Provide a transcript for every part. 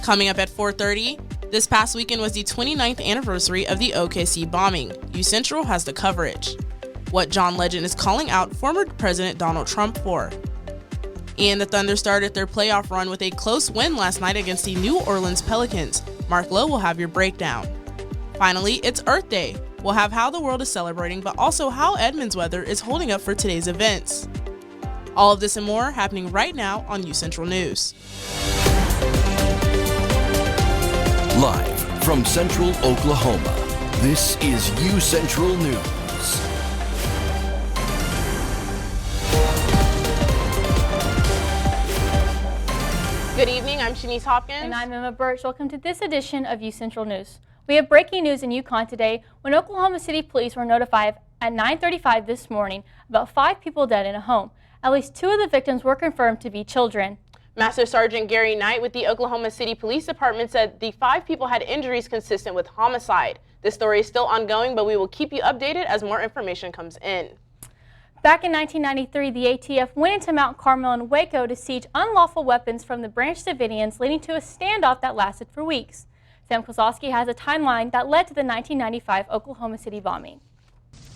Coming up at 4:30, this past weekend was the 29th anniversary of the OKC bombing. UCentral has the coverage. What John Legend is calling out former President Donald Trump for. And the Thunder started their playoff run with a close win last night against the New Orleans Pelicans. Mark Lowe will have your breakdown. Finally, it's Earth Day. We'll have how the world is celebrating, but also how Edmond's weather is holding up for today's events. All of this and more happening right now on UCentral News. Live from Central Oklahoma, this is UCentral News. Good evening, I'm Shanice Hopkins. And I'm Emma Birch. Welcome to this edition of UCentral News. We have breaking news in Yukon today when Oklahoma City police were notified at 9:35 this morning about 5 people dead in a home. At least 2 of the victims were confirmed to be children. Master Sergeant Gary Knight with the Oklahoma City Police Department said the 5 people had injuries consistent with homicide. This story is still ongoing, but we will keep you updated as more information comes in. Back in 1993, the ATF went into Mount Carmel and Waco to siege unlawful weapons from the Branch Davidians, leading to a standoff that lasted for weeks. Sam Kozlowski has a timeline that led to the 1995 Oklahoma City bombing.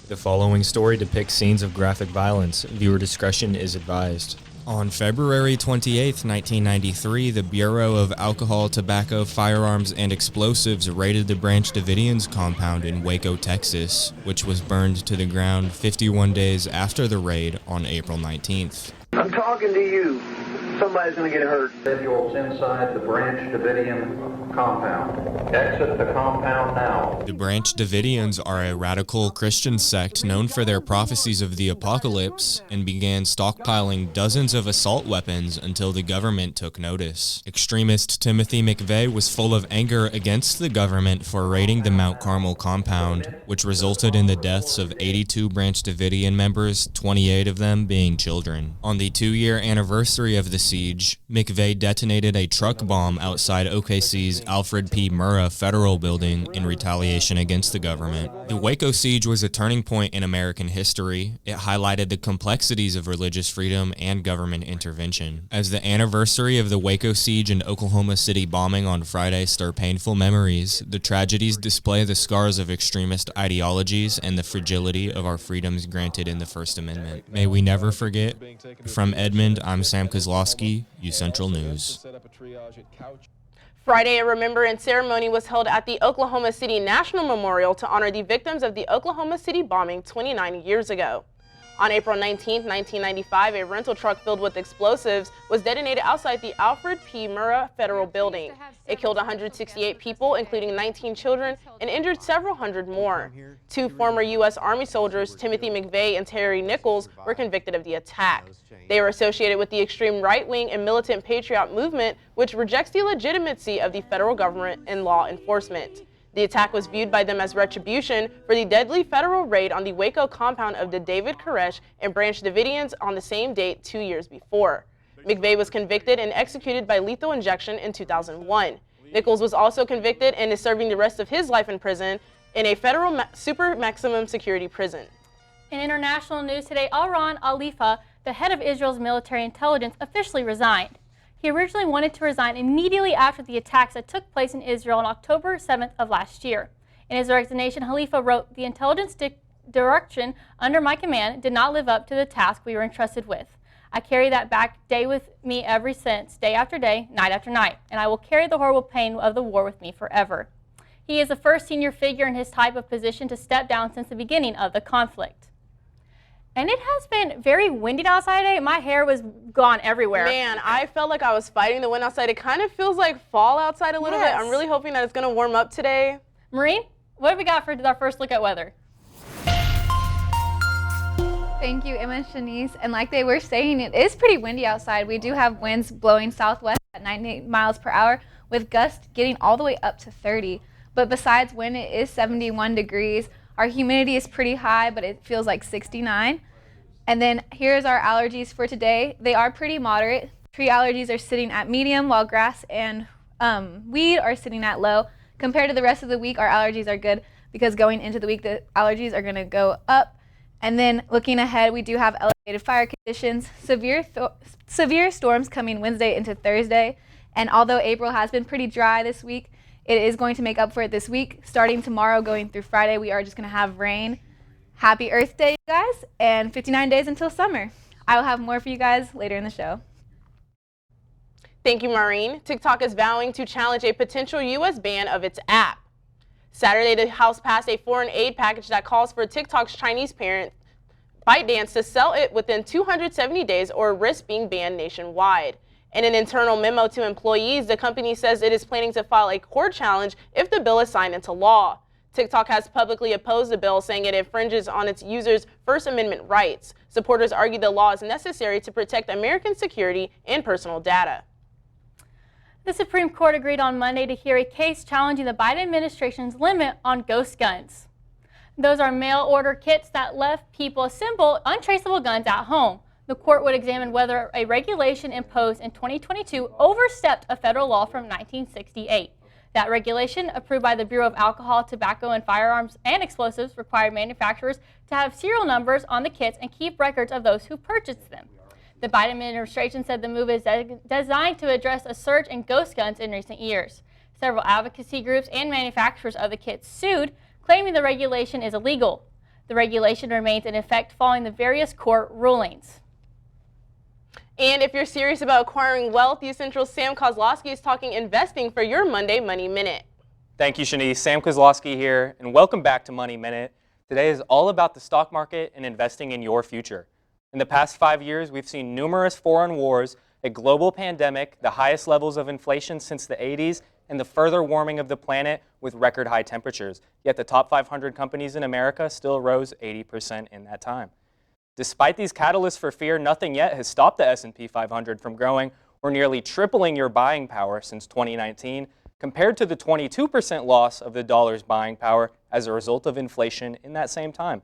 The following story depicts scenes of graphic violence. Viewer discretion is advised. On February 28, 1993, the Bureau of Alcohol, Tobacco, Firearms, and Explosives raided the Branch Davidians compound in Waco, Texas, which was burned to the ground 51 days after the raid on April 19th. I'm talking to you. Somebody's going to get hurt. Individuals inside the Branch Davidian compound. Exit the compound now. The Branch Davidians are a radical Christian sect known for their prophecies of the apocalypse and began stockpiling dozens of assault weapons until the government took notice. Extremist Timothy McVeigh was full of anger against the government for raiding the Mount Carmel compound, which resulted in the deaths of 82 Branch Davidian members, 28 of them being children. On the 2-year anniversary of the siege, McVeigh detonated a truck bomb outside OKC's Alfred P. Murrah Federal Building in retaliation against the government. The Waco siege was a turning point in American history. It highlighted the complexities of religious freedom and government intervention. As the anniversary of the Waco siege and Oklahoma City bombing on Friday stir painful memories, the tragedies display the scars of extremist ideologies and the fragility of our freedoms granted in the First Amendment. May we never forget. From Edmond, I'm Sam Kozlowski, UCentral News. Friday, a remembrance ceremony was held at the Oklahoma City National Memorial to honor the victims of the Oklahoma City bombing 29 years ago. On April 19, 1995, a rental truck filled with explosives was detonated outside the Alfred P. Murrah Federal Building. It killed 168 people, including 19 children, and injured several hundred more. 2 former U.S. Army soldiers, Timothy McVeigh and Terry Nichols, were convicted of the attack. They were associated with the extreme right-wing and militant patriot movement, which rejects the legitimacy of the federal government and law enforcement. The attack was viewed by them as retribution for the deadly federal raid on the Waco compound of the David Koresh and Branch Davidians on the same date 2 years before. McVeigh was convicted and executed by lethal injection in 2001. Nichols was also convicted and is serving the rest of his life in prison in a federal super maximum security prison. In international news today, Alron Alifa, the head of Israel's military intelligence, officially resigned. He originally wanted to resign immediately after the attacks that took place in Israel on October 7th of last year. In his resignation, Halifa wrote, "The intelligence direction under my command did not live up to the task we were entrusted with. I carry that back day with me ever since, day after day, night after night, and I will carry the horrible pain of the war with me forever." He is the first senior figure in his type of position to step down since the beginning of the conflict. And it has been very windy outside today. My hair was gone everywhere. Man, I felt like I was fighting the wind outside. It kind of feels like fall outside a little bit. I'm really hoping that it's going to warm up today. Maureen, what have we got for our first look at weather? Thank you, Emma and Shanice. And like they were saying, it is pretty windy outside. We do have winds blowing southwest at 98 miles per hour with gusts getting all the way up to 30. But besides wind, it is 71 degrees. Our humidity is pretty high, but it feels like 69. And then here's our allergies for today. They are pretty moderate. Tree allergies are sitting at medium, while grass and weed are sitting at low. Compared to the rest of the week, our allergies are good because going into the week, the allergies are going to go up. And then looking ahead, we do have elevated fire conditions, severe storms coming Wednesday into Thursday, And although April has been pretty dry this week, it is going to make up for it this week. Starting tomorrow, going through Friday, we are just going to have rain. Happy Earth Day, you guys, and 59 days until summer. I will have more for you guys later in the show. Thank you, Maureen. TikTok is vowing to challenge a potential U.S. ban of its app. Saturday, the House passed a foreign aid package that calls for TikTok's Chinese parent, ByteDance, to sell it within 270 days or risk being banned nationwide. In an internal memo to employees, the company says it is planning to file a court challenge if the bill is signed into law. TikTok has publicly opposed the bill, saying it infringes on its users' First Amendment rights. Supporters argue the law is necessary to protect American security and personal data. The Supreme Court agreed on Monday to hear a case challenging the Biden administration's limit on ghost guns. Those are mail-order kits that left people assemble untraceable guns at home. The court would examine whether a regulation imposed in 2022 overstepped a federal law from 1968. That regulation, approved by the Bureau of Alcohol, Tobacco, and Firearms and Explosives, required manufacturers to have serial numbers on the kits and keep records of those who purchased them. The Biden administration said the move is designed to address a surge in ghost guns in recent years. Several advocacy groups and manufacturers of the kits sued, claiming the regulation is illegal. The regulation remains in effect following the various court rulings. And if you're serious about acquiring wealth, UCentral's Sam Kozlowski is talking investing for your Monday Money Minute. Thank you, Shanice. Sam Kozlowski here, and welcome back to Money Minute. Today is all about the stock market and investing in your future. In the past 5 years, we've seen numerous foreign wars, a global pandemic, the highest levels of inflation since the 80s, and the further warming of the planet with record high temperatures. Yet the top 500 companies in America still rose 80% in that time. Despite these catalysts for fear, nothing yet has stopped the S&P 500 from growing or nearly tripling your buying power since 2019, compared to the 22% loss of the dollar's buying power as a result of inflation in that same time.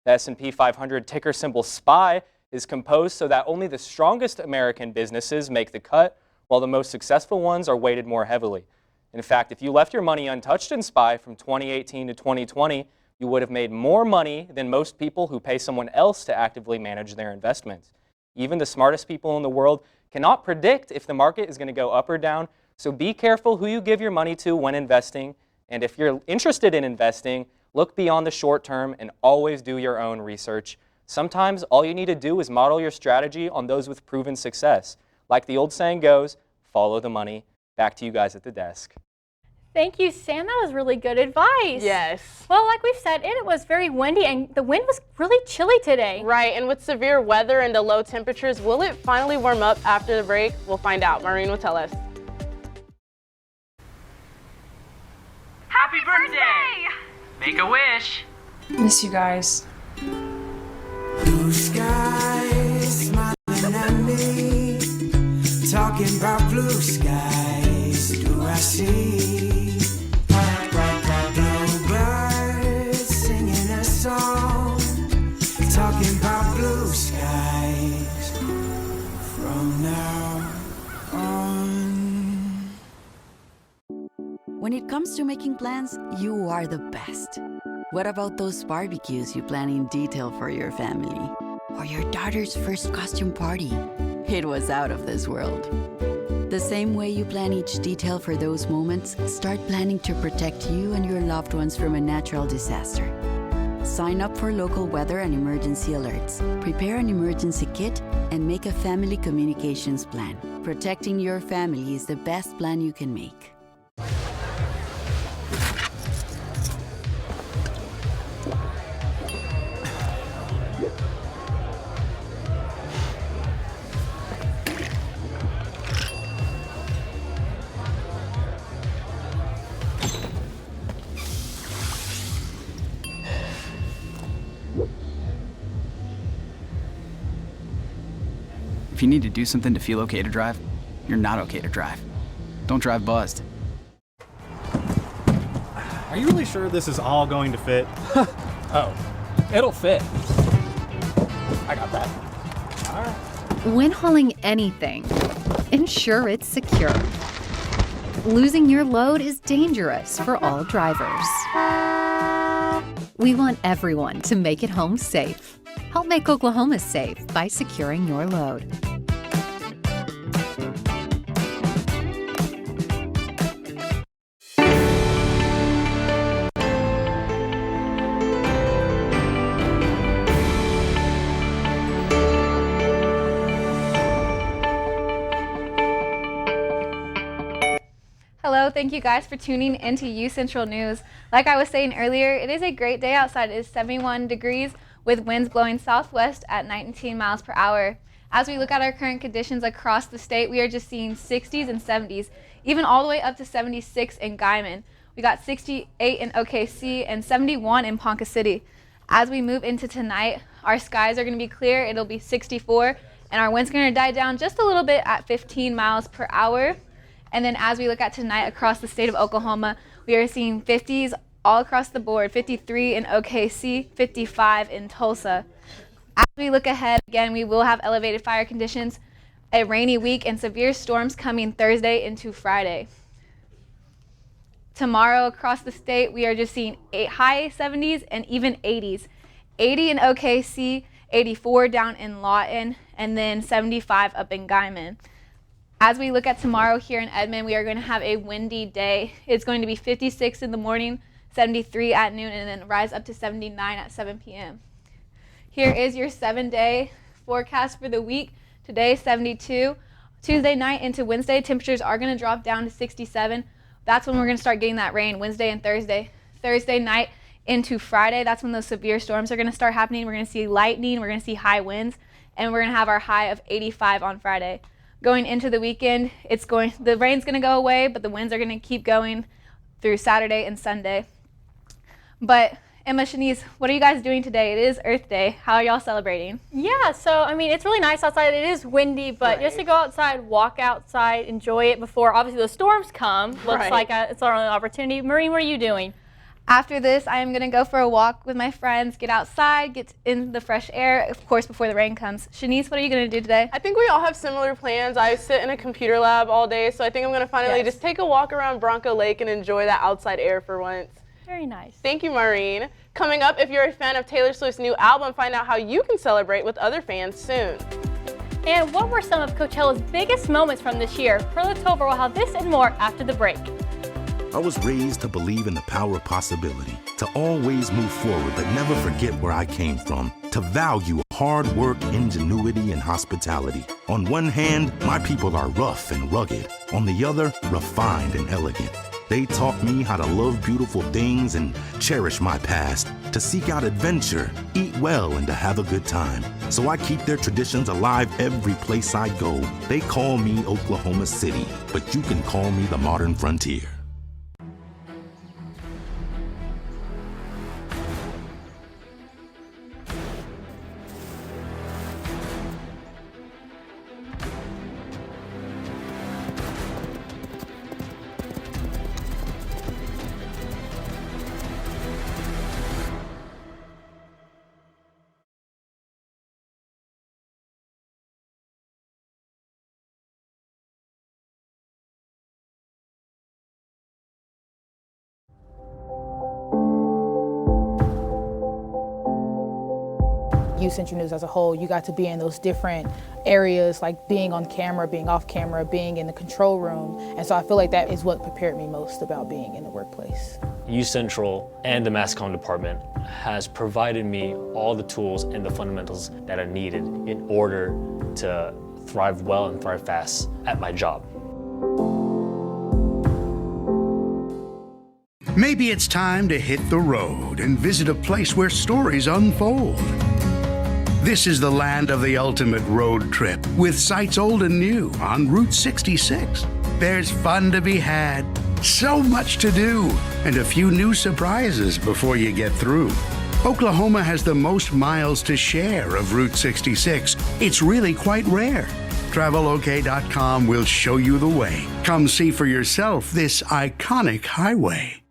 The S&P 500 ticker symbol SPY is composed so that only the strongest American businesses make the cut, while the most successful ones are weighted more heavily. In fact, if you left your money untouched in SPY from 2018 to 2020, you would have made more money than most people who pay someone else to actively manage their investments. Even the smartest people in the world cannot predict if the market is going to go up or down, so be careful who you give your money to when investing. And if you're interested in investing, look beyond the short term and always do your own research. Sometimes all you need to do is model your strategy on those with proven success. Like the old saying goes, follow the money. Back to you guys at the desk. Thank you, Sam. That was really good advice. Yes. Well, like we've said, it was very windy and the wind was really chilly today. Right, and with severe weather and the low temperatures, will it finally warm up after the break? We'll find out. Maureen will tell us. Happy birthday! Make a wish. Miss you guys. Blue skies smiling at me, talking about blue skies. Do I see bluebirds singing a song, talking about blue skies from now on? When it comes to making plans, you are the best. What about those barbecues you plan in detail for your family? Or your daughter's first costume party? It was out of this world. The same way you plan each detail for those moments, start planning to protect you and your loved ones from a natural disaster. Sign up for local weather and emergency alerts. Prepare an emergency kit and make a family communications plan. Protecting your family is the best plan you can make. If you need to do something to feel okay to drive, you're not okay to drive. Don't drive buzzed. Are you really sure this is all going to fit? Oh, it'll fit. I got that. All right. When hauling anything, ensure it's secure. Losing your load is dangerous for all drivers. We want everyone to make it home safe. Help make Oklahoma safe by securing your load. Hello, thank you guys for tuning into UCentral News. Like I was saying earlier, it is a great day outside. It is 71 degrees with winds blowing southwest at 19 miles per hour. As we look at our current conditions across the state, we are just seeing 60s and 70s, even all the way up to 76 in Guyman. We got 68 in OKC and 71 in Ponca City. As we move into tonight, our skies are going to be clear. It'll be 64, and our wind's going to die down just a little bit at 15 miles per hour. And then as we look at tonight across the state of Oklahoma, we are seeing 50s all across the board, 53 in OKC, 55 in Tulsa. As we look ahead, again, we will have elevated fire conditions, a rainy week, and severe storms coming Thursday into Friday. Tomorrow across the state, we are just seeing high 70s and even 80s. 80 in OKC, 84 down in Lawton, and then 75 up in Guyman. As we look at tomorrow here in Edmond, we are going to have a windy day. It's going to be 56 in the morning, 73 at noon, and then rise up to 79 at 7 p.m. Here is your 7-day forecast for the week. Today, 72. Tuesday night into Wednesday, temperatures are going to drop down to 67. That's when we're going to start getting that rain, Wednesday and Thursday. Thursday night into Friday, that's when those severe storms are going to start happening. We're going to see lightning, we're going to see high winds, and we're going to have our high of 85 on Friday. Going into the weekend, the rain's going to go away, but the winds are going to keep going through Saturday and Sunday. But Emma, Shanice, what are you guys doing today? It is Earth Day. How are y'all celebrating? Yeah, so I mean, it's really nice outside. It is windy, but just to go outside, walk outside, enjoy it before obviously the storms come. Looks like it's our only opportunity. Maureen, what are you doing? After this, I am going to go for a walk with my friends, get outside, get in the fresh air, of course, before the rain comes. Shanice, what are you going to do today? I think we all have similar plans. I sit in a computer lab all day, so I think I'm going to finally just take a walk around Bronco Lake and enjoy that outside air for once. Very nice. Thank you, Maureen. Coming up, if you're a fan of Taylor Swift's new album, find out how you can celebrate with other fans soon. And what were some of Coachella's biggest moments from this year? Perla Tovar will have this and more after the break. I was raised to believe in the power of possibility, to always move forward but never forget where I came from, to value hard work, ingenuity, and hospitality. On one hand, my people are rough and rugged. On the other, refined and elegant. They taught me how to love beautiful things and cherish my past, to seek out adventure, eat well, and to have a good time. So I keep their traditions alive every place I go. They call me Oklahoma City, but you can call me the modern frontier. UCentral News as a whole, you got to be in those different areas, like being on camera, being off camera, being in the control room. And so I feel like that is what prepared me most about being in the workplace. UCentral and the Mass Comm department has provided me all the tools and the fundamentals that are needed in order to thrive well and thrive fast at my job. Maybe it's time to hit the road and visit a place where stories unfold. This is the land of the ultimate road trip, with sights old and new on Route 66. There's fun to be had, so much to do, and a few new surprises before you get through. Oklahoma has the most miles to share of Route 66. It's really quite rare. TravelOK.com will show you the way. Come see for yourself this iconic highway.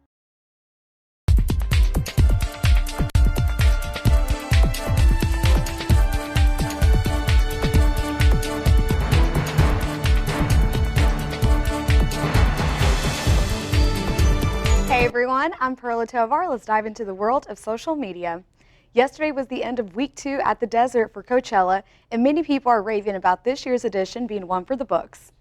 Hey everyone, I'm Perla Tovar. Let's dive into the world of social media. Yesterday was the end of week 2 at the desert for Coachella, and many people are raving about this year's edition being one for the books.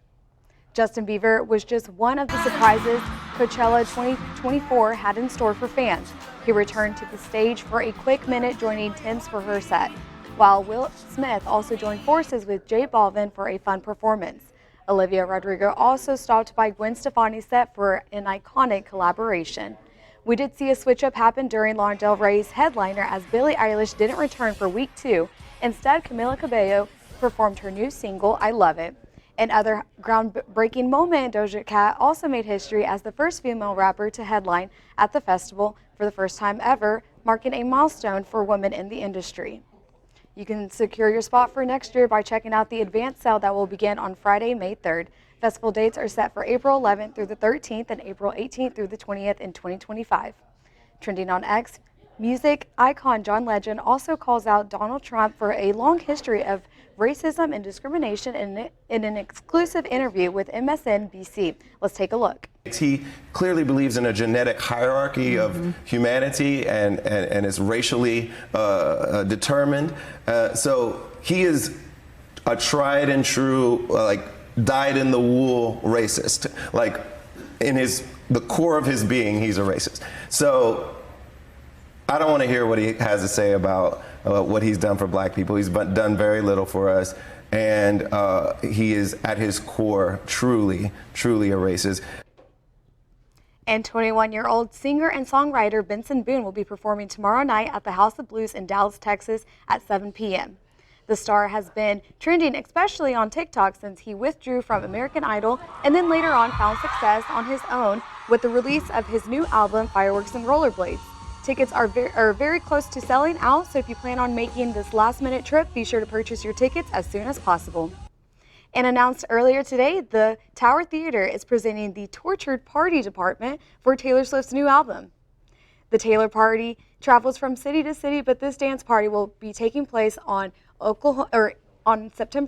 Justin Bieber was just one of the surprises Coachella 2024 had in store for fans. He returned to the stage for a quick minute, joining Tim's for her set, while Will Smith also joined forces with J Balvin for a fun performance. Olivia Rodrigo also stopped by Gwen Stefani's set for an iconic collaboration. We did see a switch-up happen during Lana Del Rey's headliner as Billie Eilish didn't return for week 2. Instead, Camila Cabello performed her new single, I Love It. In other groundbreaking moment, Doja Cat also made history as the first female rapper to headline at the festival for the first time ever, marking a milestone for women in the industry. You can secure your spot for next year by checking out the advance sale that will begin on Friday, May 3rd. Festival dates are set for April 11th through the 13th and April 18th through the 20th in 2025. Trending on X, music icon John Legend also calls out Donald Trump for a long history of racism and discrimination in an exclusive interview with MSNBC. Let's take a look. He clearly believes in a genetic hierarchy of humanity and is racially determined. So he is a tried and true, dyed-in-the-wool racist. Like, in the core of his being, he's a racist. So I don't want to hear what he has to say about what he's done for black people. He's done very little for us, and he is at his core truly, truly a racist. And 21-year-old singer and songwriter Benson Boone will be performing tomorrow night at the House of Blues in Dallas, Texas at 7 p.m. The star has been trending, especially on TikTok, since he withdrew from American Idol and then later on found success on his own with the release of his new album, Fireworks and Rollerblades. Tickets are very close to selling out, so if you plan on making this last-minute trip, be sure to purchase your tickets as soon as possible. And announced earlier today, the Tower Theater is presenting the Tortured Party department for Taylor Swift's new album. The Taylor Party travels from city to city, but this dance party will be taking place on September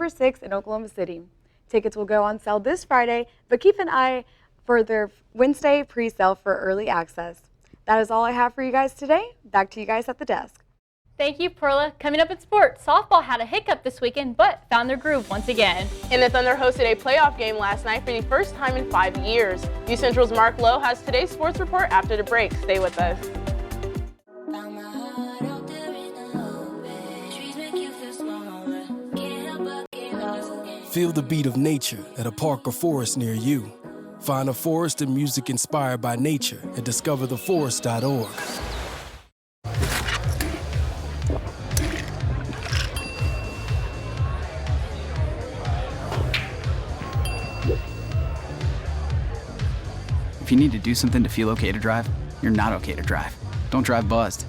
6th in Oklahoma City. Tickets will go on sale this Friday, but keep an eye for their Wednesday pre-sale for early access. That is all I have for you guys today. Back to you guys at the desk. Thank you, Perla. Coming up in sports, softball had a hiccup this weekend, but found their groove once again. And the Thunder hosted a playoff game last night for the first time in 5 years. UCentral's Mark Lowe has today's sports report after the break. Stay with us. Feel the beat of nature at a park or forest near you. Find a forest and music inspired by nature at discovertheforest.org. If you need to do something to feel okay to drive, you're not okay to drive. Don't drive buzzed.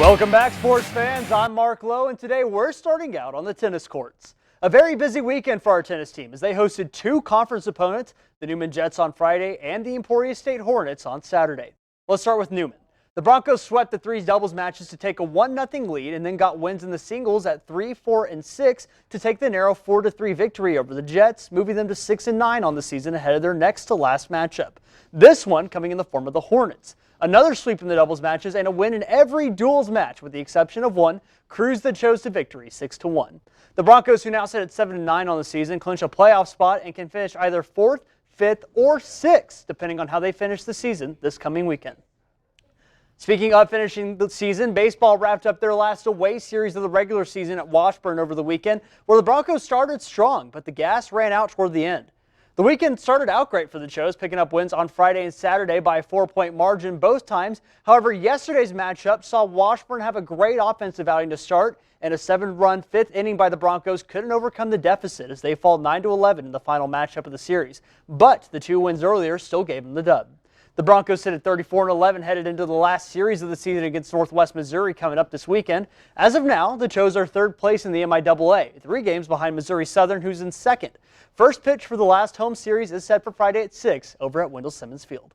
Welcome back, sports fans. I'm Mark Lowe, and today we're starting out on the tennis courts. A very busy weekend for our tennis team as they hosted two conference opponents, the Newman Jets on Friday and the Emporia State Hornets on Saturday. Let's start with Newman. The Broncos swept the threes doubles matches to take a 1-0 lead and then got wins in the singles at 3, 4, and 6 to take the narrow 4-3 victory over the Jets, moving them to 6-9 on the season ahead of their next to last matchup. This one coming in the form of the Hornets. Another sweep in the doubles matches and a win in every duels match with the exception of one, cruised the Chos to victory 6-1. The Broncos, who now sit at 7-9 on the season, clinch a playoff spot and can finish either 4th, 5th, or 6th, depending on how they finish the season this coming weekend. Speaking of finishing the season, baseball wrapped up their last away series of the regular season at Washburn over the weekend, where the Broncos started strong, but the gas ran out toward the end. The weekend started out great for the Chos, picking up wins on Friday and Saturday by a 4-point margin both times. However, yesterday's matchup saw Washburn have a great offensive outing to start, and a 7-run 5th inning by the Broncos couldn't overcome the deficit as they fall 9-11 in the final matchup of the series. But the 2 wins earlier still gave them the dub. The Broncos sit at 34-11 headed into the last series of the season against Northwest Missouri coming up this weekend. As of now, the Chos are 3rd place in the MIAA, 3 games behind Missouri Southern, who's in 2nd. First pitch for the last home series is set for Friday at 6 over at Wendell Simmons Field.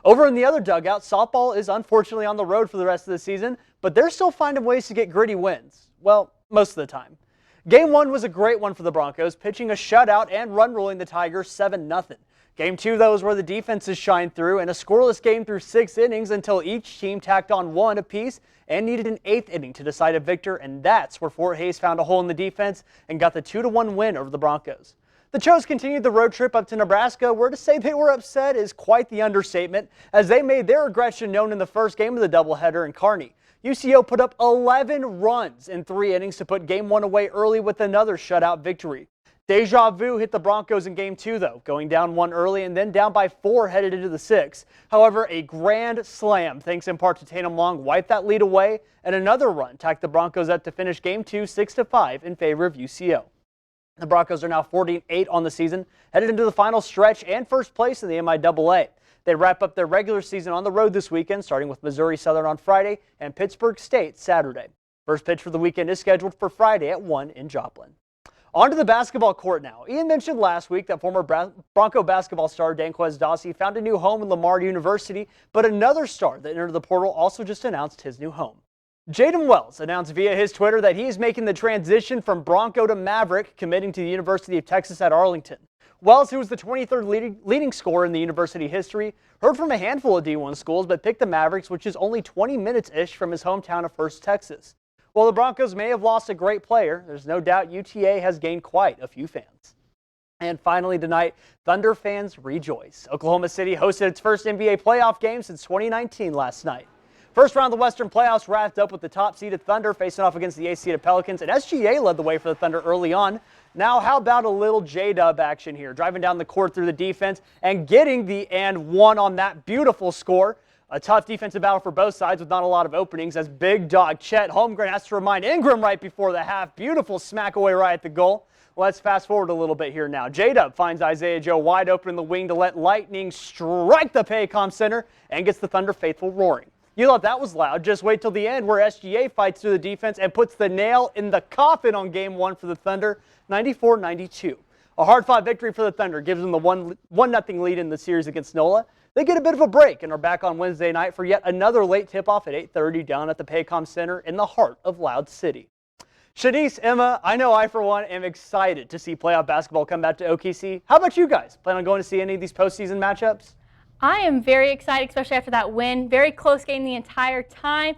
Over in the other dugout, softball is unfortunately on the road for the rest of the season, but they're still finding ways to get gritty wins. Well, most of the time. Game 1 was a great one for the Broncos, pitching a shutout and run ruling the Tigers 7-0. Game 2, though, is where the defenses shine through, and a scoreless game through 6 innings until each team tacked on 1 apiece and needed an 8th inning to decide a victor, and that's where Fort Hays found a hole in the defense and got the 2-1 win over the Broncos. The Chos continued the road trip up to Nebraska, where to say they were upset is quite the understatement, as they made their aggression known in the first game of the doubleheader in Kearney. UCO put up 11 runs in 3 innings to put Game 1 away early with another shutout victory. Deja vu hit the Broncos in Game 2, though, going down 1 early and then down by 4 headed into the 6th. However, a grand slam, thanks in part to Tatum Long, wiped that lead away, and another run tacked the Broncos up to finish Game 2 6-5 in favor of UCO. The Broncos are now 48 on the season, headed into the final stretch and first place in the MIAA. They wrap up their regular season on the road this weekend, starting with Missouri Southern on Friday and Pittsburgh State Saturday. First pitch for the weekend is scheduled for Friday at 1 in Joplin. On to the basketball court now. Ian mentioned last week that former Bronco basketball star Danquez Dossie found a new home in Lamar University, but another star that entered the portal also just announced his new home. Jaden Wells announced via his Twitter that he is making the transition from Bronco to Maverick, committing to the University of Texas at Arlington. Wells, who was the 23rd leading scorer in the university history, heard from a handful of D1 schools but picked the Mavericks, which is only 20 minutes-ish from his hometown of First Texas. While the Broncos may have lost a great player, there's no doubt UTA has gained quite a few fans. And finally tonight, Thunder fans rejoice. Oklahoma City hosted its first NBA playoff game since 2019 last night. First round of the Western playoffs wrapped up with the top-seeded Thunder facing off against the 8th-seeded Pelicans, and SGA led the way for the Thunder early on. Now, how about a little J-Dub action here, driving down the court through the defense and getting the and one on that beautiful score. A tough defensive battle for both sides with not a lot of openings as big dog Chet Holmgren has to remind Ingram right before the half. Beautiful smack away right at the goal. Let's fast forward a little bit here now. J-Dub finds Isaiah Joe wide open in the wing to let Lightning strike the Paycom Center and gets the Thunder faithful roaring. You thought that was loud. Just wait till the end where SGA fights through the defense and puts the nail in the coffin on Game 1 for the Thunder, 94-92. A hard-fought victory for the Thunder gives them the 1-0 lead in the series against NOLA. They get a bit of a break and are back on Wednesday night for yet another late tip-off at 8:30 down at the Paycom Center in the heart of Loud City. Shanice, Emma, I know I, for one, am excited to see playoff basketball come back to OKC. How about you guys? Plan on going to see any of these postseason matchups? I am very excited, especially after that win. Very close game the entire time.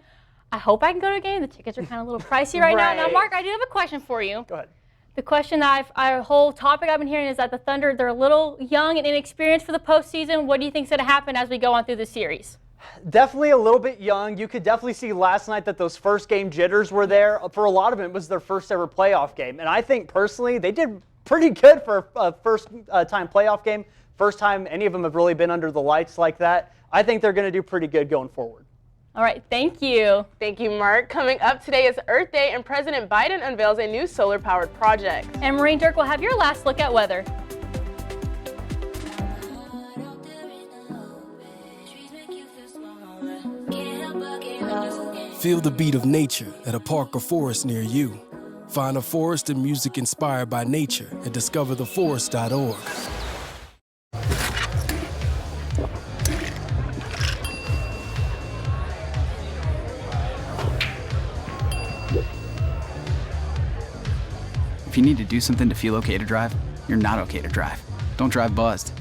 I hope I can go to a game. The tickets are kind of a little pricey right now. Now, Mark, I do have a question for you. Go ahead. The question that our whole topic I've been hearing is that the Thunder, they're a little young and inexperienced for the postseason. What do you think is going to happen as we go on through the series? Definitely a little bit young. You could definitely see last night that those first game jitters were there. For a lot of it was their first ever playoff game. And I think personally they did pretty good for a first time playoff game. First time any of them have really been under the lights like that. I think they're going to do pretty good going forward. All right, thank you. Thank you, Mark. Coming up today is Earth Day, and President Biden unveils a new solar-powered project. And Maureen Dirk will have your last look at weather. Feel the beat of nature at a park or forest near you. Find a forest and music inspired by nature at discovertheforest.org. you need to do something to feel okay to drive, you're not okay to drive. Don't drive buzzed.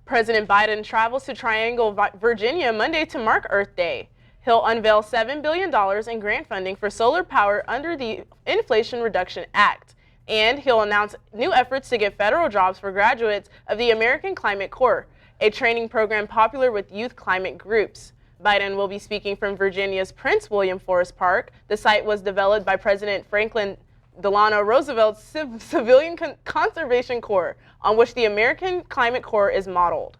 President Biden travels to Triangle, Virginia Monday to mark Earth Day. He'll unveil $7 billion in grant funding for solar power under the Inflation Reduction Act. And he'll announce new efforts to get federal jobs for graduates of the American Climate Corps, a training program popular with youth climate groups. Biden will be speaking from Virginia's Prince William Forest Park. The site was developed by President Franklin Delano Roosevelt's Civilian Conservation Corps, on which the American Climate Corps is modeled.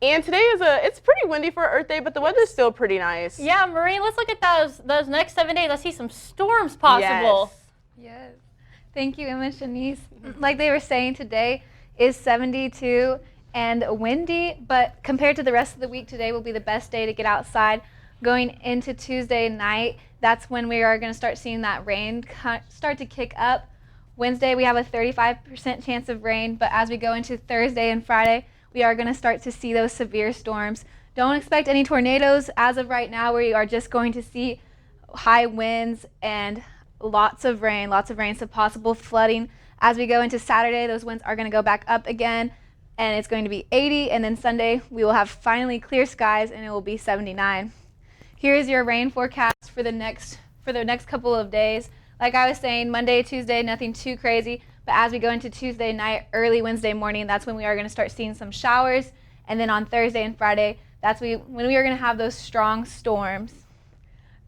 And today it's pretty windy for Earth Day, but the weather's still pretty nice. Yeah, Maureen, let's look at those next 7 days. I see some storms possible. Yes. Thank you, Emma and Shanice. Like they were saying, today is 72 and windy, but compared to the rest of the week, today will be the best day to get outside. Going into Tuesday night, that's when we are going to start seeing that rain start to kick up. Wednesday, we have a 35% chance of rain, but as we go into Thursday and Friday, we are going to start to see those severe storms. Don't expect any tornadoes as of right now. We are just going to see high winds and lots of rain, so possible flooding. As we go into Saturday, those winds are going to go back up again, and it's going to be 80, and then Sunday, we will have finally clear skies, and it will be 79. Here's your rain forecast for the next couple of days. Like I was saying, Monday, Tuesday, nothing too crazy. But as we go into Tuesday night, early Wednesday morning, that's when we are going to start seeing some showers. And then on Thursday and Friday, that's when we are going to have those strong storms.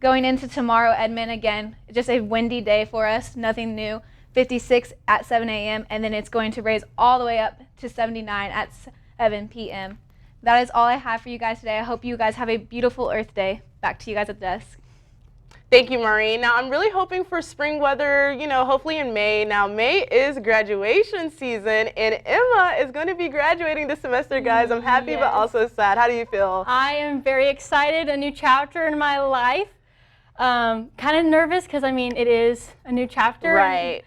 Going into tomorrow, Edmond, again, just a windy day for us, nothing new. 56 at 7 a.m. and then it's going to raise all the way up to 79 at 7 p.m. That is all I have for you guys today. I hope you guys have a beautiful Earth Day. Back to you guys at the desk. Thank you, Maureen. Now, I'm really hoping for spring weather, hopefully in May. Now, May is graduation season, and Emma is going to be graduating this semester, guys. I'm happy, but also sad. How do you feel? I am very excited. A new chapter in my life. Kind of nervous because, it is a new chapter. Right.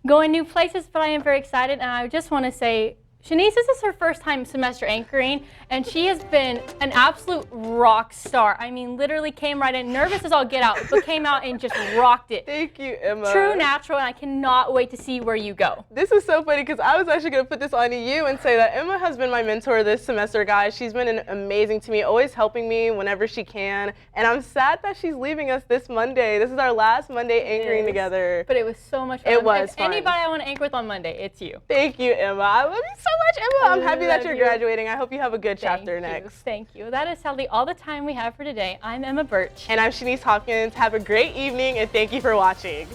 Going new places, but I am very excited, and I just want to say, Shanice, this is her first time semester anchoring, and she has been an absolute rock star. Literally came right in, nervous as all get out, but came out and just rocked it. Thank you, Emma. True natural, and I cannot wait to see where you go. This is so funny because I was actually going to put this on you and say that Emma has been my mentor this semester, guys. She's been amazing to me, always helping me whenever she can, and I'm sad that she's leaving us this Monday. This is our last Monday anchoring together. But it was so much fun. It was fun. Anybody I want to anchor with on Monday, it's you. Thank you, Emma. I love you so much, Emma. I'm happy that you're graduating. I hope you have a good chapter next. Thank you. That is sadly all the time we have for today. I'm Emma Birch. And I'm Shanice Hopkins. Have a great evening, and thank you for watching.